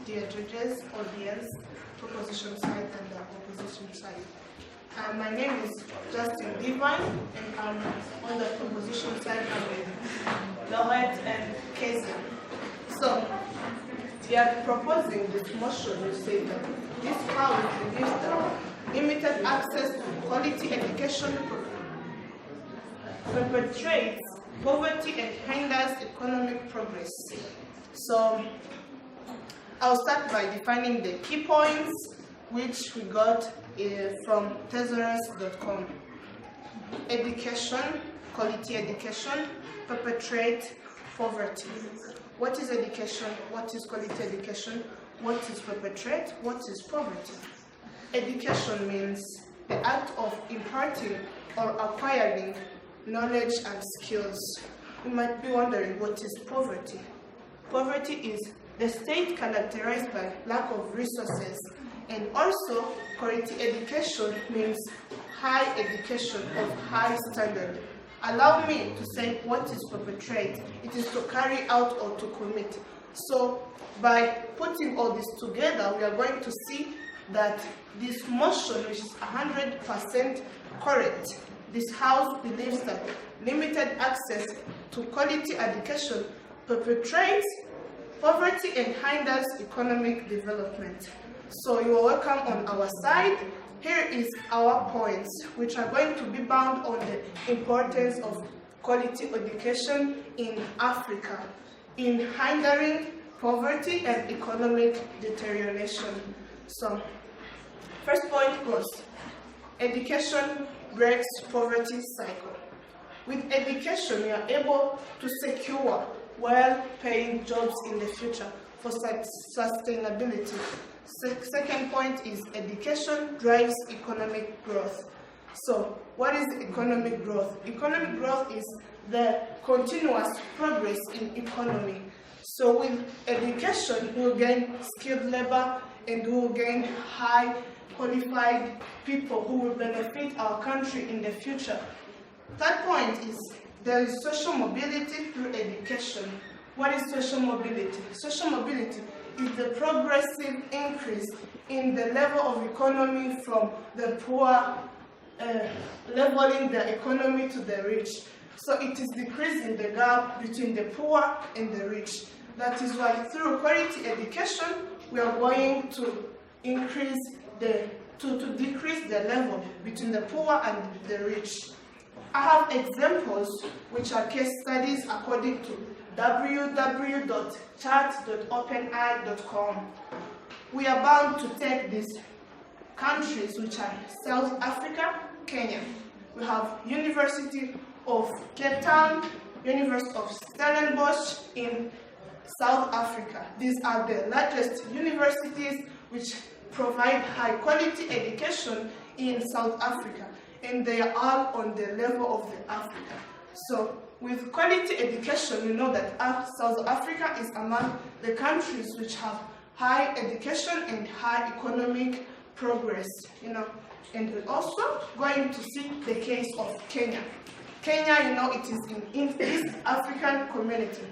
dear judges, audience, proposition side and the opposition side. My name is Justin Divine, and I'm on the proposition side. I'm with Lorette and Casey. So, we are proposing this motion which says that this House believes that limited access to quality education perpetuates poverty and hinders economic progress. So, I'll start by defining the key points which we got from thesaurus.com. Education, quality education, perpetuate poverty. What is education? What is quality education? What is perpetuate? What is poverty? Education means the act of imparting or acquiring knowledge and skills. You might be wondering, what is poverty? Poverty is the state characterized by lack of resources, and also quality education means high education of high standard. Allow me to say what is perpetrate. It is to carry out or to commit. So by putting all this together, we are going to see that this motion, which is 100% correct, this House believes that limited access to quality education perpetuates poverty and hinders economic development. So you are welcome on our side. Here is our points, which are going to be bound on the importance of quality education in Africa, in hindering poverty and economic deterioration. So, first point goes, education breaks poverty cycle. With education, we are able to secure well-paying jobs in the future for sustainability. Second point is education drives economic growth. So, what is economic growth? Economic growth is the continuous progress in economy. So, with education, we will gain skilled labor and we will gain high qualified people who will benefit our country in the future. Third point is there is social mobility through education. What is social mobility? Social mobility is the progressive increase in the level of economy from the poor, leveling the economy to the rich. So it is decreasing the gap between the poor and the rich. That is why through quality education, we are going to increase to decrease the level between the poor and the rich. I have examples which are case studies according to www.chat.openai.com. We are bound to take these countries which are South Africa, Kenya. We have University of Cape Town, University of Stellenbosch in South Africa. These are the largest universities which provide high quality education in South Africa, and they are all on the level of the Africa. So with quality education, we know that South Africa is among the countries which have high education and high economic progress, and we're also going to see the case of Kenya. Kenya, it is in East African community.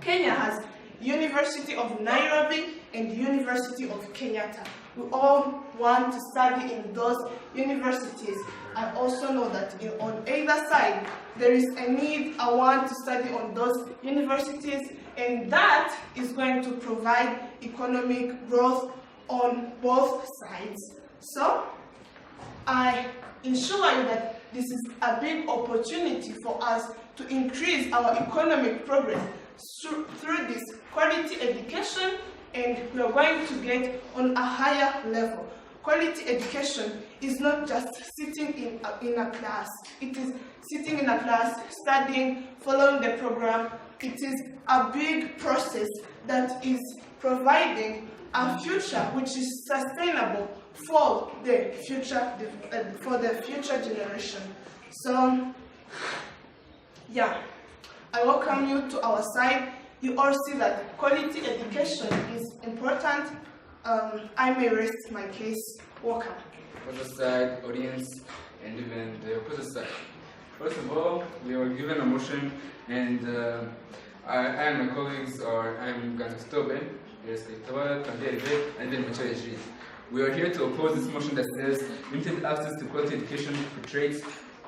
Kenya has University of Nairobi and University of Kenyatta. We all want to study in those universities. I also know that on either side, there is a need. I want to study on those universities, and that is going to provide economic growth on both sides. So, I ensure you that this is a big opportunity for us to increase our economic progress through this quality education, and we are going to get on a higher level. Quality education is not just sitting in a class. It is sitting in a class, studying, following the program. It is a big process that is providing a future which is sustainable for the future generation. So, yeah, I welcome you to our side. You all see that quality education is important. I may rest my case. Welcome. For the side, audience, and even the opposite side. First of all, we were given a motion, and I and my colleagues I'm Ganstobe, irrespectable, can be elevated, and even mature age. We are here to oppose this motion that says limited access to quality education portrays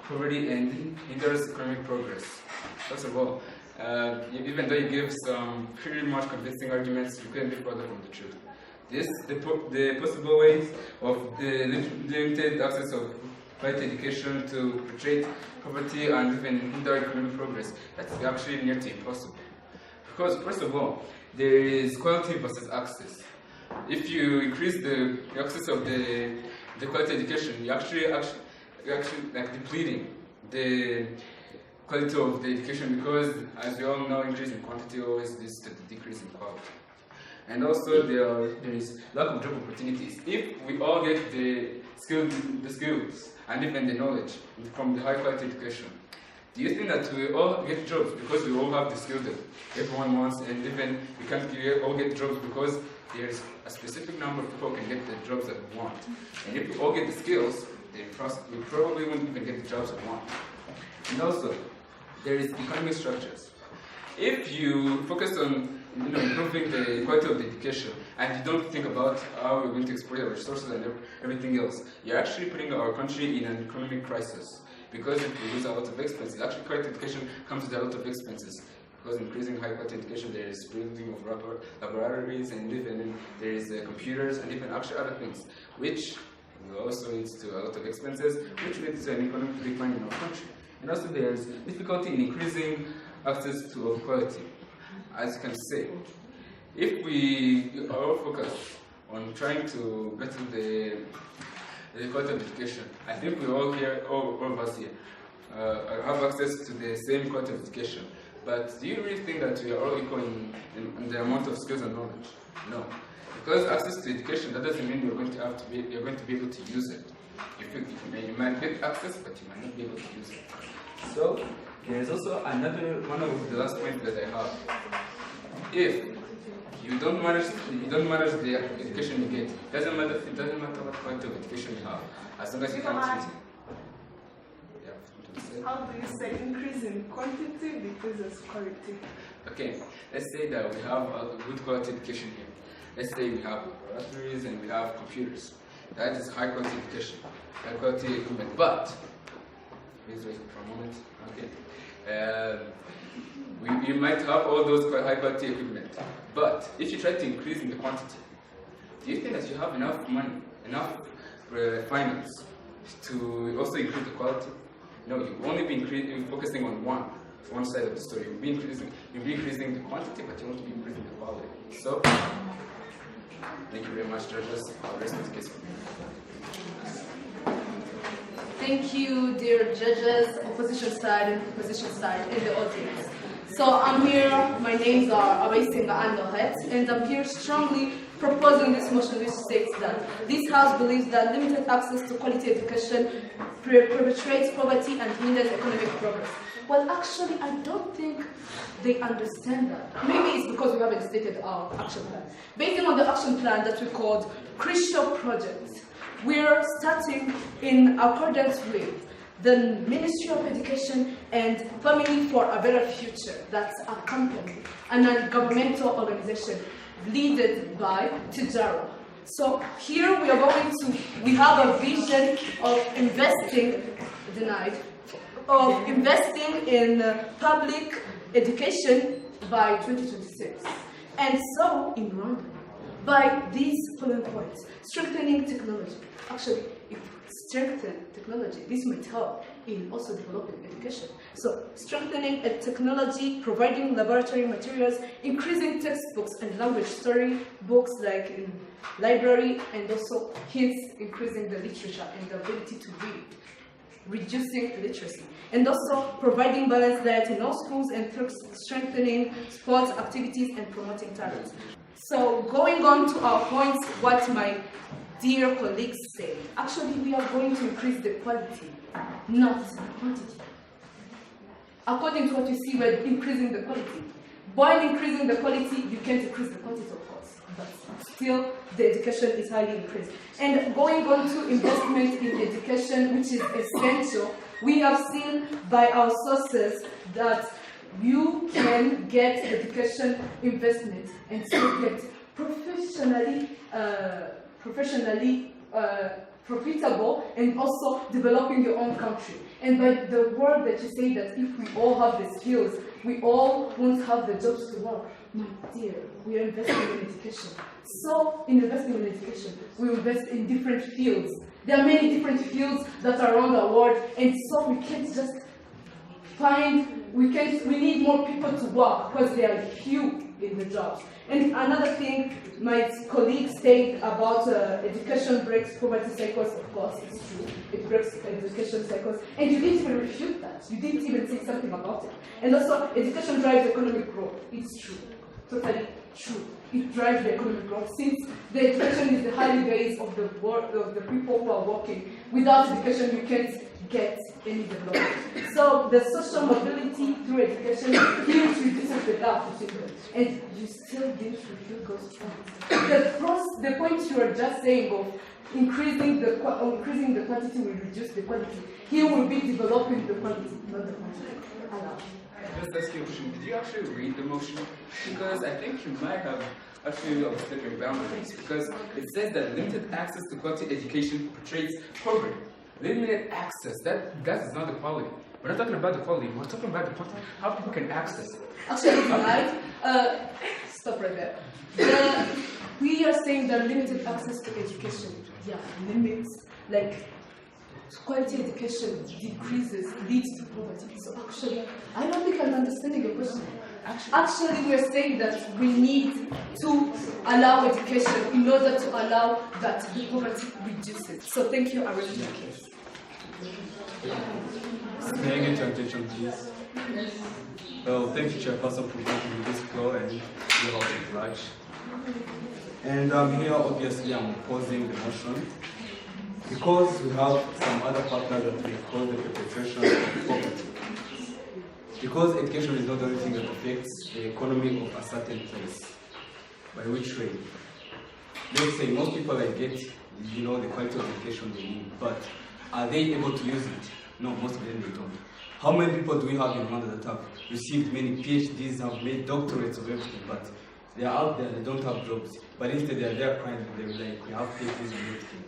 poverty and hinders economic progress. First of all, even though you give some pretty much convincing arguments, you couldn't be further from the truth. The possible ways of the limited access of quality education to portray poverty and even hinder economic progress, that's actually near to impossible. Because first of all, there is quality versus access. If you increase the access of the quality education, you're actually like depleting the quality of the education, because as we all know, increase in quantity always leads to the decrease in quality. And also there is lack of job opportunities. If we all get the skills and even the knowledge from the high quality education, do you think that we all get jobs because we all have the skills that everyone wants, and even we can't all get jobs because there's a specific number of people who can get the jobs that we want? And if we all get the skills, then we probably won't even get the jobs we want. And also, there is economic structures. If you focus on improving the quality of the education, and you don't think about how we're going to exploit our resources and everything else, you're actually putting our country in an economic crisis. Because if we lose a lot of expenses, actually quality education comes with a lot of expenses. Because increasing high quality education, there is building of laboratories, and even there is computers, and even actually other things, which also leads to a lot of expenses, which leads to an economic decline in our country. And also there is difficulty in increasing access to quality. As you can see, if we all focus on trying to better the quality of education, I think we all here, all of us here, have access to the same quality of education. But do you really think that we are all equal in the amount of skills and knowledge? No. Because access to education, that doesn't mean you're going to be able to use it. You might get access, but you might not be able to use it. So there is also another one of the last points that I have. If you don't manage the education you get, it doesn't matter what quality of education you have, as long as you can't use it. How do you say increase in quantity decreases quality? Okay, let's say that we have a good quality education here. Let's say we have laboratories and we have computers. That is high quality education, high quality equipment. But, please wait for a moment. Okay. We might have all those high quality equipment. But if you try to increase in the quantity, do you think that you have enough money, enough finance to also increase the quality? No, you will only be focusing on one side of the story. You'll be increasing the quantity, but you won't be increasing the quality. So, thank you very much, judges. I'll rest the case for me. Thank you, dear judges, opposition side and opposition side, and the audience. So I'm here, my names are Abaisinga and Nohet, and I'm here strongly proposing this motion which states that this House believes that limited access to quality education perpetuates poverty and hinders economic progress. Well, actually, I don't think they understand that. Maybe it's because we haven't stated our action plan. Based on the action plan that we called Crucial Projects, we're starting in accordance with the Ministry of Education and Family for a Better Future, that's a company, and a governmental organization led by Tijara. So here we have a vision of investing in public education by 2026. And so in Rwanda, by these following points, strengthening technology. Actually, if we strengthen technology, this might help in also developing education. So strengthening technology, providing laboratory materials, increasing textbooks and language story books like in library, and also hence increasing the literature and the ability to read, reducing illiteracy, and also providing balanced diet in all schools and strengthening sports activities and promoting talent. So going on to our points, what my dear colleagues say, actually we are going to increase the quality, not the quantity. According to what you see, we're increasing the quality. While increasing the quality, you can't increase the quantity, of course, but still the education is highly increased. And going on to investment in education, which is essential, we have seen by our sources that you can get education investment and still get professionally profitable, and also developing your own country. And by the word that you say that if we all have the skills, we all won't have the jobs to work. My dear, we are investing in education. So, in investing in education, we invest in different fields. There are many different fields that are around the world, and so we can't just we need more people to work because there are few in the jobs. And another thing my colleague said about education breaks poverty cycles, of course, it's true. It breaks education cycles. And you didn't even refute that. You didn't even say something about it. And also, education drives economic growth. It's true. Totally true. It drives the economic growth since the education is the highly base of the work of the people who are working. Without education, you can't get any development. So the social mobility through education here reduces the gap between them. And you still didn't refute those points. The point you are just saying of increasing the quantity will reduce the quality. Here will be developing the quality, not the quantity. Allow. Just ask you a question. Did you actually read the motion? Because I think you might have actually overstepped your boundaries. Because it says that limited access to quality education portrays poverty. Limited access, that is not the quality. We're not talking about the quality, we're talking about the quantity, how people can access it. Actually, right? Stop right there. We are saying that limited access to education, limits, like quality education decreases, leads to poverty. So actually, I don't think I'm understanding your question. Actually, we're saying that we need to allow education in order to allow that the poverty reduces. So thank you, I read your case. May I get your attention, please? Well, thank you, Chairperson, for giving me this floor and your oblige. And here, obviously, I'm opposing the motion because we have some other partners that we call the perpetration of poverty. Because education is not the only thing that affects the economy of a certain place. By which way? Let's say most people get, the quality of education they need, but are they able to use it? No, most of them they don't. How many people do we have in Rwanda that have received many PhDs, have made doctorates of everything, but they are out there, they don't have jobs, but instead they are there crying, they're like, we have PhDs and everything.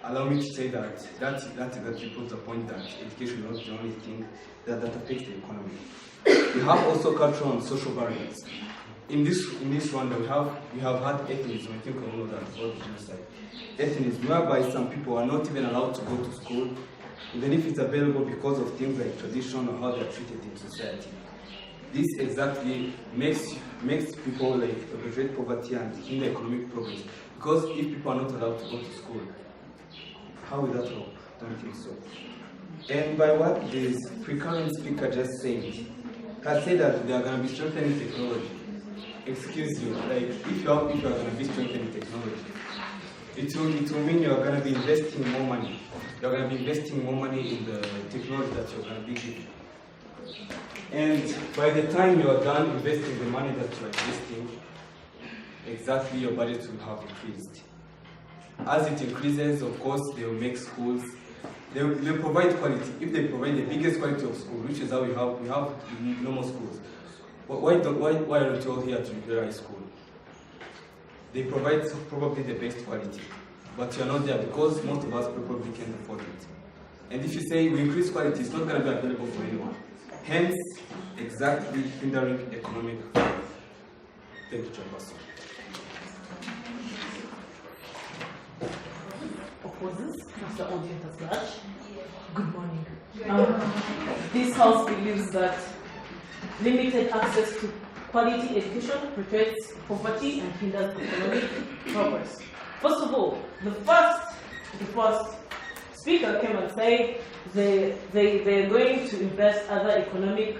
Allow me to say that exactly proves the point that education is not the only thing that affects the economy. We have also cultural and social barriers. In this Rwanda, we have had ethnism. I think we all know that about genocide. Ethnism, whereby some people are not even allowed to go to school, even if it's available because of things like tradition or how they are treated in society. This exactly makes people perpetrate poverty and hinder economic progress. Because if people are not allowed to go to school, how will that help? Don't think so. And by what this precurrent speaker just said, I say that they are going to be strengthening technology. Excuse you, if you are going to be strengthening technology, it will mean you are going to be investing more money. You are going to be investing more money in the technology that you are going to be giving. And by the time you are done investing the money that you are investing, exactly your budget will have increased. As it increases, of course, they will make schools. They provide quality. If they provide the biggest quality of school, which is how we have normal schools. Why aren't you all here to repair high school? They provide probably the best quality, but you're not there because most of us probably can't afford it. And if you say we increase quality, it's not going to be available for anyone. Hence, exactly hindering economic growth. Thank you, Chairperson. Opposes, Mr. Audience at large. Good morning. This House believes that limited access to quality education perpetuates poverty and hinders economic progress. First of all, the first speaker came and said they're going to invest other economic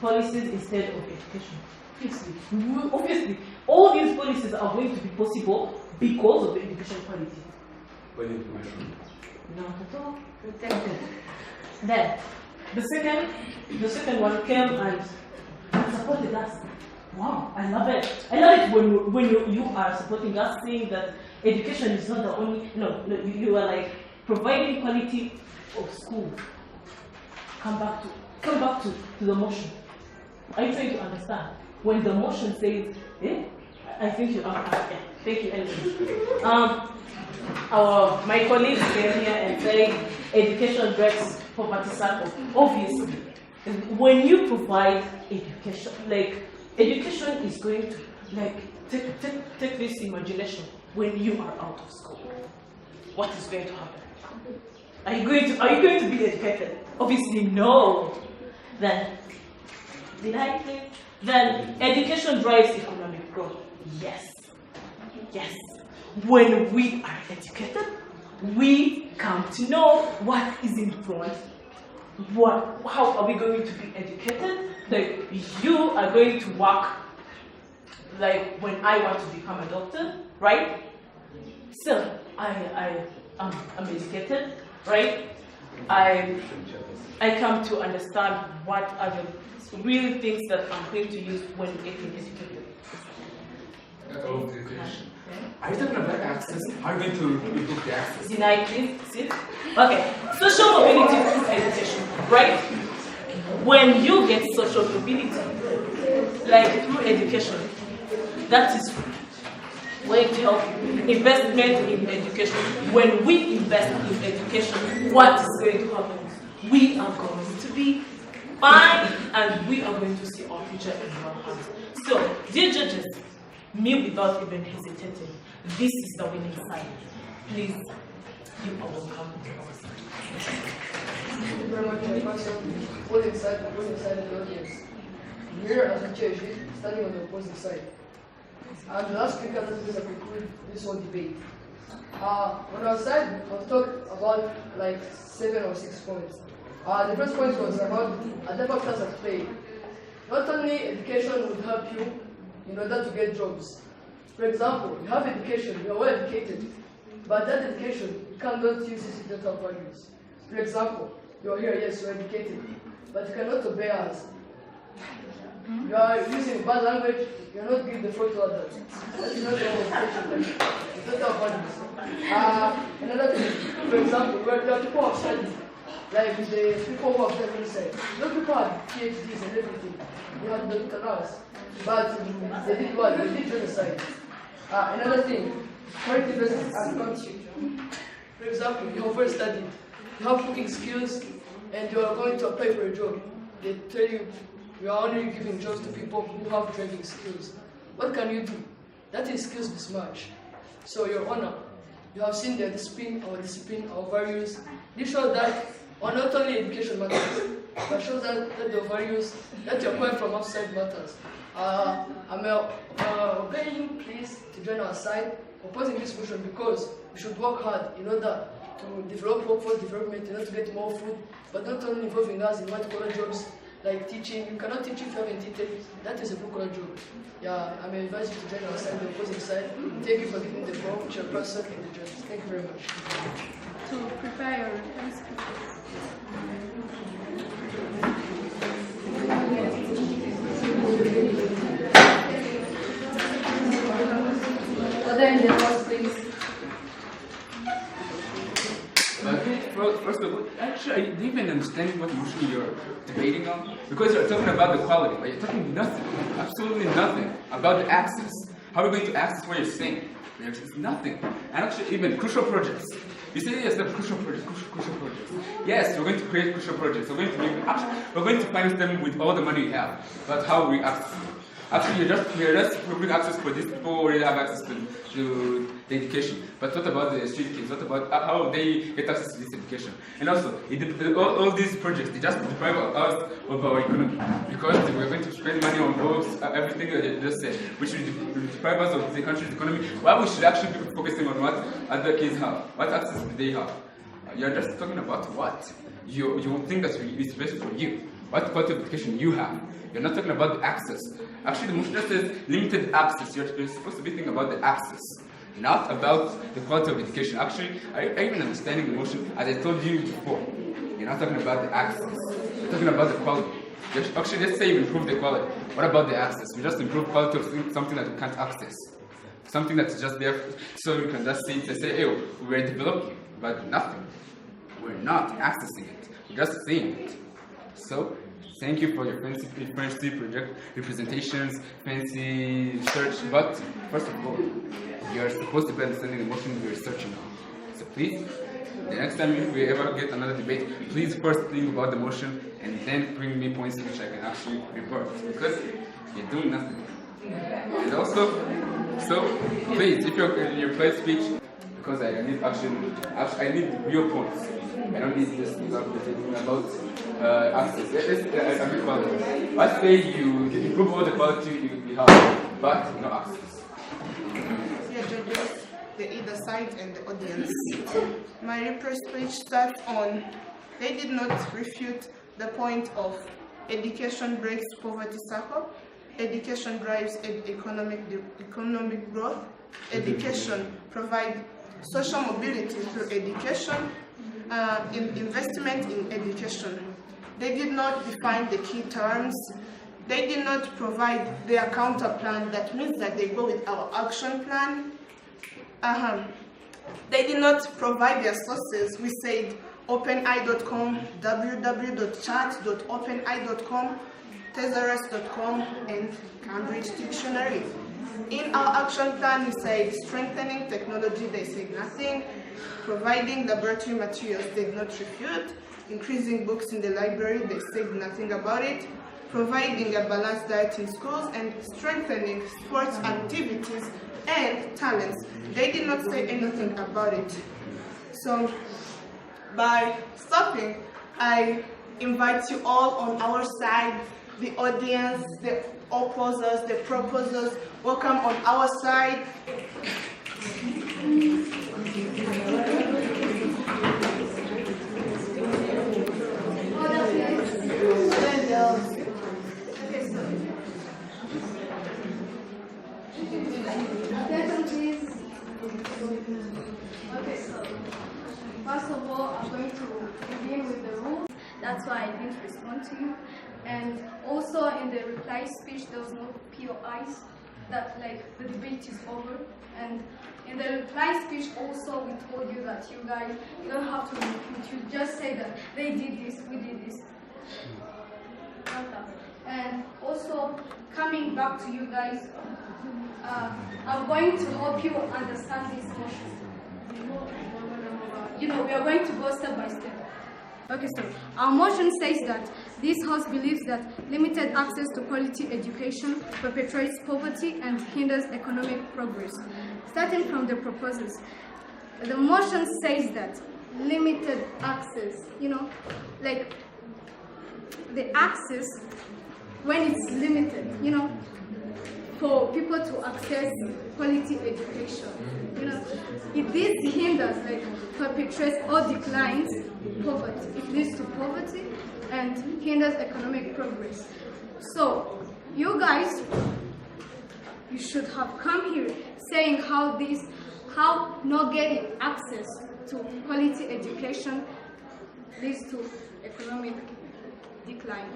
policies instead of education. Obviously, all these policies are going to be possible because of the education quality. Information. Not at all. Then, the second one came and supported us. Wow, I love it. I love it when you are supporting us, saying that education is not the only. No, you are like providing quality of school. Come back to the motion. Are you trying to understand? When the motion says, I think you are. Yeah. Thank you, Elsie. My colleagues came here and say education breaks poverty cycle. Obviously, when you provide education, like education is going to take this imagination when you are out of school. What is going to happen? Are you going to be educated? Obviously, no. Then education drives economic growth. Yes. Yes. When we are educated, we come to know what is in front. How are we going to be educated? Like, you are going to work, like when I want to become a doctor, right? So I'm educated, right? I come to understand what are the real things that I'm going to use when getting educated. Are you talking about access? How are you going to improve the access? Deny, please. Sit. Okay. Social mobility through education, right? When you get social mobility, like through education, that is going to help you. Investment in education. When we invest in education, what is going to happen? We are going to be fine, and we are going to see our future in our hands. So, dear judges, me without even hesitating, this is the winning side. Please, you are welcome to our side. Thank you very much, Chairperson. Opposing side of the audience. Here, as a chair, standing on the opposing side. And the last speaker that is going to conclude this whole debate. On our side, I'll talk about like 7 or 6 points. The first point was about a type of class of play. Not only education would help you in order to get jobs. For example, you have education, you are well educated, but that education you cannot use it in total values. For example, you are here, yes, you are educated, but you cannot obey us. You are using bad language, you are not giving the fruit to others. That is not the education, it's total values. Another thing, for example, there are people who have studied, like the people who have done inside. Those people have PhDs and everything, they have doctorals. But they did what? They did genocide. Another thing, quality versus country. For example, you have first studied, you have cooking skills, and you are going to apply for a job. They tell you, we are only giving jobs to people who have driving skills. What can you do? That is skills mismatch. So, Your Honor, you have seen the discipline, our values. This shows that not only education matters, but shows that the values that you acquire from outside matters. I'm begging you please to join our side opposing this motion because we should work hard in order to develop workforce development, in order to get more food, but not only involving us in white-collar jobs like teaching. You cannot teach if you haven't eaten. That is a blue-collar job. Yeah, I'm advising you to join our side, the opposing side. Thank you for giving the floor, Chairperson and the judges. Thank you very much. To prepare your response. Other in the house, please. First of all, actually, do you even understand what motion you're debating on? Because you're talking about the quality, but you're talking nothing, absolutely nothing about the access. How are we going to access what you're saying? There's nothing. And actually, even crucial projects. You say yes, crucial projects. Yes, we're going to create crucial projects. We're going to finance them with all the money we have. But how we access them? Actually, we're just providing access for these people who already have access to the education. But what about the street kids? What about how they get access to this education? And also, all these projects, they just deprive us of our economy. Because we're going to spend money on books, everything that you just said, which will deprive us of the country's economy. Why we should actually be focusing on what other kids have? What access do they have? You're just talking about what you think that is best for you. What quality of education you have. You're not talking about the access. Actually, the motion just says limited access. You're supposed to be thinking about the access, not about the quality of education. Actually, are you even understanding the motion? As I told you before, you're not talking about the access. You're talking about the quality. Actually, let's say you improve the quality. What about the access? We just improve quality of something that we can't access. Something that's just there so we can just see it and say, hey, we're developing, but nothing. We're not accessing it. We're just seeing it. So, Thank you for your fancy project representations, fancy research. But first of all, you are supposed to be understanding the motion we are researching on. So please, the next time we ever get another debate, please first think about the motion and then bring me points which I can actually report, because you're doing nothing. And also, so please, if you're in your first speech, because I need I need real points. I don't need this about access. Let's say you improve all the quality you have, but no access. Yeah, judges, the either side and the audience. My repress speech starts on, they did not refute the point of education breaks poverty cycle, education drives economic growth, education provides social mobility through education, investment in education. They did not define the key terms. They did not provide their counter plan. That means that they go with our action plan. They did not provide their sources. We said openai.com, www.chat.openai.com, thesaurus.com, and Cambridge Dictionary. In our action plan, we said strengthening technology, they said nothing. Providing laboratory materials, they did not refute. Increasing books in the library, they said nothing about it. Providing a balanced diet in schools and strengthening sports activities and talents, they did not say anything about it. So, by stopping, I invite you all on our side, the audience, the opposers, the proposers, welcome on our side. Okay, so first of all, I'm going to begin with the rules. That's why I didn't respond to you. And also in the reply speech, there was no POIs, that like the debate is over. And in the reply speech also, we told you that you guys, you don't have to repeat. You just say that they did this, we did this. And also, coming back to you guys, I'm going to help you understand this motion. We are going to go step by step. Okay, so our motion says that this House believes that limited access to quality education perpetuates poverty and hinders economic progress. Starting from the proposals, the motion says that limited access, like the access, when it's limited, for people to access quality education. If this hinders, perpetuates or declines poverty, it leads to poverty and hinders economic progress. So, you guys, you should have come here saying how not getting access to quality education leads to economic decline.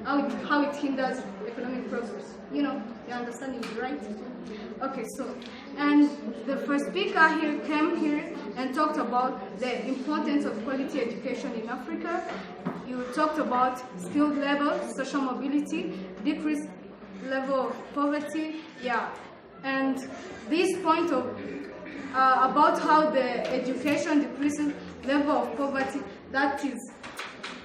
How it hinders economic progress. You understand it, right? Okay, so, and the first speaker here came here and talked about the importance of quality education in Africa. You talked about skilled level, social mobility, decreased level of poverty, and this point of about how the education decreases level of poverty, that is,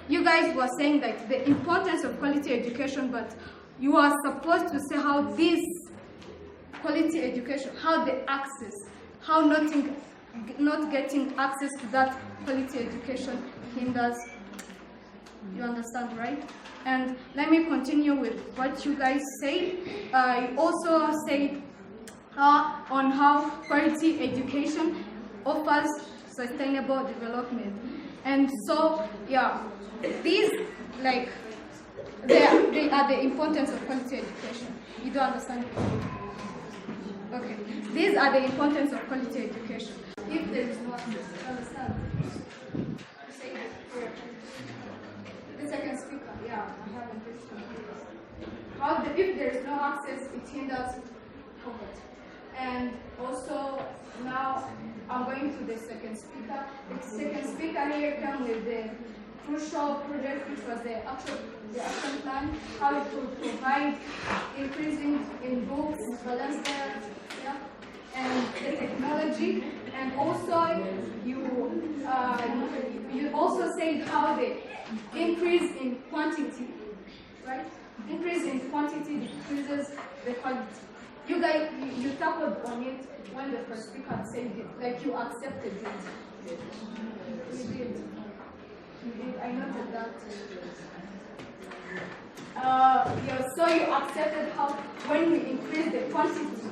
you guys were saying that the importance of quality education, but you are supposed to say how this quality education, how the access, how not getting access to that quality education hinders. You understand, right? And let me continue with what you guys say. You also say on how quality education offers sustainable development. And so, these, they are the importance of quality education. You don't understand? Okay. These are the importance of quality education. If there is no access, you understand? The second speaker, I have a question. If there is no access, it hinders poverty. And also, now I'm going to the second speaker. The second speaker here comes with the crucial project, which was the action plan, how it would provide increasing in books, balance there, yeah, and the technology, and also you also said how the increase in quantity, right? Increase in quantity decreases the quality. You guys, you tackled on it when the first speaker said it, like you accepted it. You did. You did. I noted that. Yeah, so you accepted how when we increase the quantity,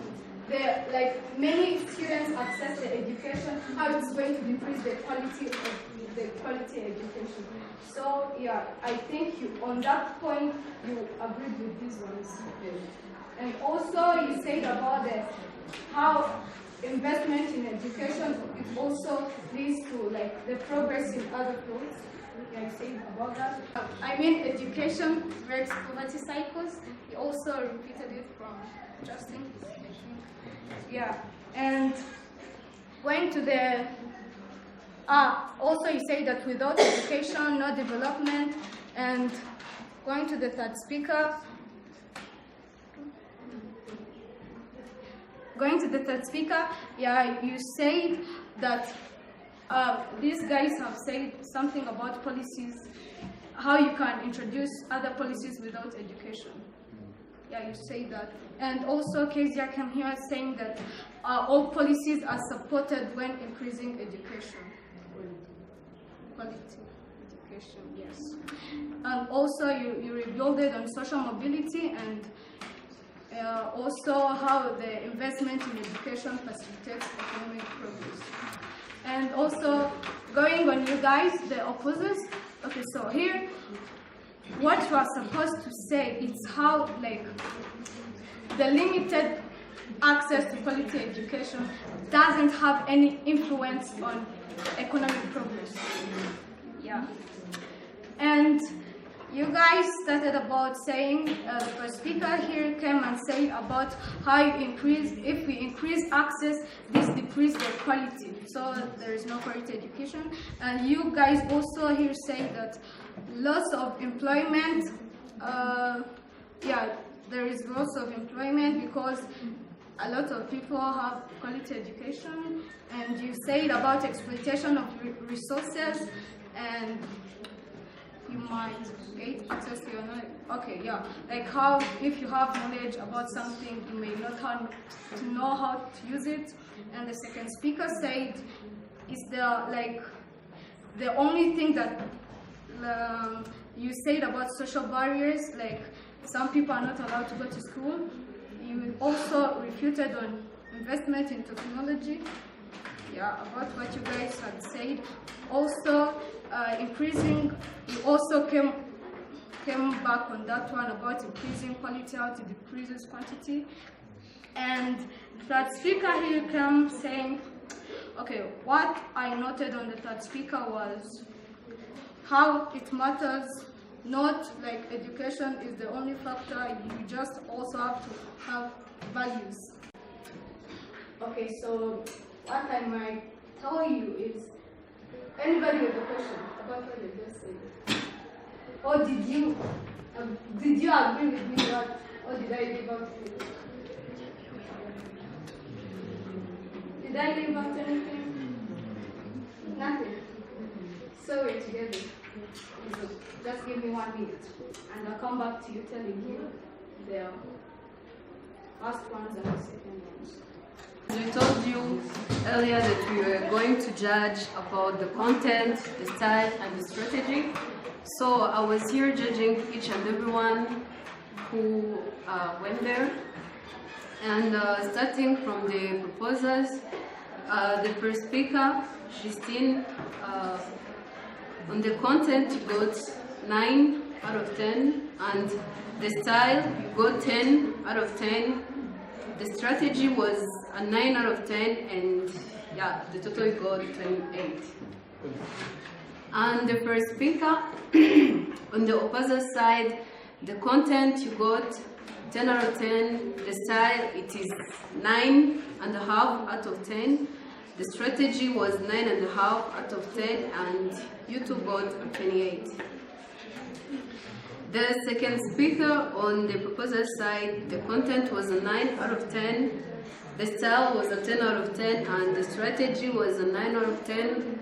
like many students access the education, how it's going to decrease the quality of the quality education. So yeah, I think you on that point you agreed with these ones. And also you said about how investment in education it also leads to like the progress in other fields. Yeah, I said about that. I mean education breaks poverty cycles. You also repeated it from Justin. Yeah, and going to the also you say that without education, no development, and going to the third speaker. Going to the third speaker, yeah, you said that these guys have said something about policies, how you can introduce other policies without education. Yeah, you say that. And also, Kezia came here saying that all policies are supported when increasing education. Quality education, yes. And also, you rebuilded on social mobility and also how the investment in education facilitates economic progress. And also, going on you guys, the opposers. Okay, so here, what you are supposed to say is how, like, the limited access to quality education doesn't have any influence on economic progress. Yeah. And you guys started about saying, the first speaker here came and said about how if we increase access, this decreases the quality. So there is no quality education. And you guys also here say that loss of employment, yeah, there is loss of employment because a lot of people have quality education. And you said about exploitation of resources and you might get access to your knowledge. Okay, yeah. Like how if you have knowledge about something, you may not know how to use it. And the second speaker said, is there like the only thing that you said about social barriers, like some people are not allowed to go to school. You also refuted on investment in technology. Yeah, about what you guys had said. Also, increasing, you also came back on that one about increasing quality how to decreases quantity. And third speaker here came saying, okay, what I noted on the third speaker was how it matters, not like education is the only factor, you just also have to have values. Okay, so what I might tell you is, anybody with a question about what I just said? Or did you agree with me that, or did I leave out anything? Did I leave out anything? Nothing. So we're together. So just give me 1 minute, and I'll come back to you telling you the first ones and the second ones. We told you earlier that we were going to judge about the content, the style, and the strategy. So I was here judging each and everyone who went there. And starting from the proposers, the first speaker, Justine, on the content you got 9 out of 10, and the style you got 10 out of 10. The strategy was a 9 out of 10, and yeah, the total you got 28. And the first speaker, on the opposite side, the content you got 10 out of 10, the style it is 9.5 out of 10, The strategy was 9.5 out of 10, and you two got a 28. The second speaker on the proposal side, the content was a 9 out of 10, the style was a 10 out of 10, and the strategy was a 9 out of 10.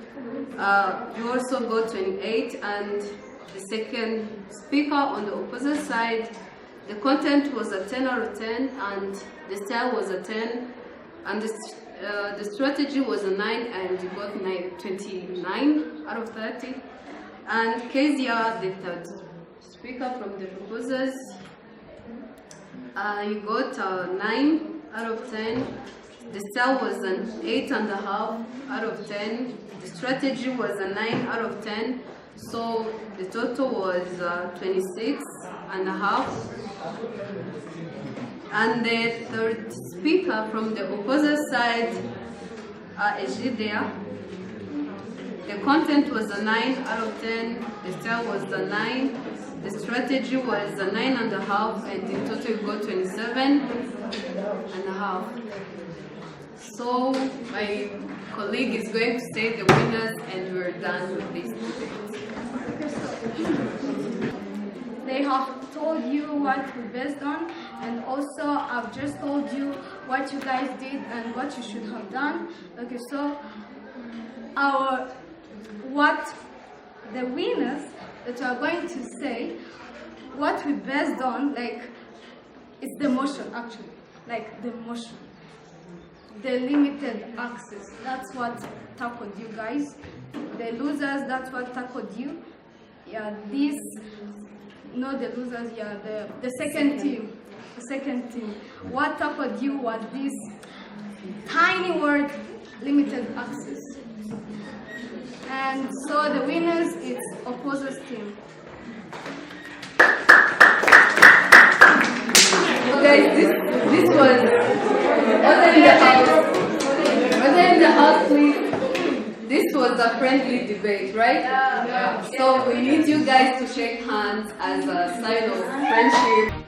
You also got 28, and the second speaker on the opposite side, the content was a 10 out of 10, and the style was a 10, and the strategy was a 9, and you got 29 out of 30. And Kezia, the third speaker from the proposals, you got a 9 out of 10. The style was an 8.5 out of 10. The strategy was a 9 out of 10. So the total was 26.5. And the third speaker from the opposite side, Egidia, the content was a 9 out of 10, the style was a 9, the strategy was a 9.5, and in total you got 27.5. So my colleague is going to say the winners, and we're done with this debate. They have told you what we based on, and also I've just told you what you guys did and what you should have done. Okay, so what the winners that are going to say, what we based on, like, it's the motion actually, like the motion, the limited access. That's what tackled you guys. The losers, that's what tackled you. Yeah, this. No, the losers, yeah, the second team. The second team. What tackled you was this tiny word, limited access. And so the winners is opposite team. Okay, this was other in the house, please. This was a friendly debate, right? Yeah. So we need you guys to shake hands as a sign of friendship.